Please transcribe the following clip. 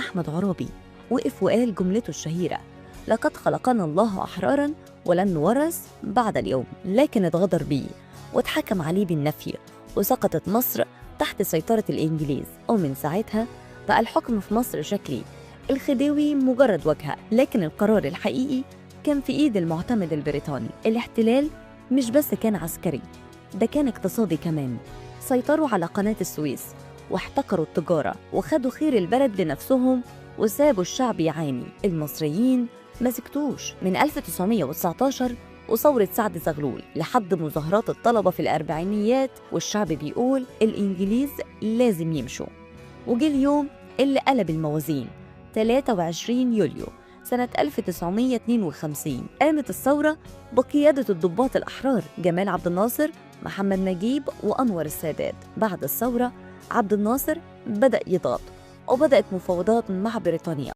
أحمد عرابي وقف وقال جملته الشهيرة: لقد خلقنا الله أحرارا ولن نورث بعد اليوم. لكن اتغدر بيه واتحكم عليه بالنفي، وسقطت مصر تحت سيطرة الإنجليز. ومن ساعتها بقى الحكم في مصر شكلي، الخديوي مجرد واجهة، لكن القرار الحقيقي كان في إيد المعتمد البريطاني. الاحتلال مش بس كان عسكري، ده كان اقتصادي كمان. سيطروا على قناة السويس واحتكروا التجارة وخدوا خير البلد لنفسهم وسابوا الشعب يعاني. المصريين ما سكتوش من 1919 وثورة سعد زغلول لحد مظاهرات الطلبة في الأربعينيات، والشعب بيقول الإنجليز لازم يمشوا. وجه اليوم اللي قلب الموازين، 23 يوليو سنة 1952 قامت الثورة بقيادة الضباط الأحرار جمال عبد الناصر، محمد نجيب، وأنور السادات. بعد الثورة عبد الناصر بدأ يضغط وبدأت مفاوضات مع بريطانيا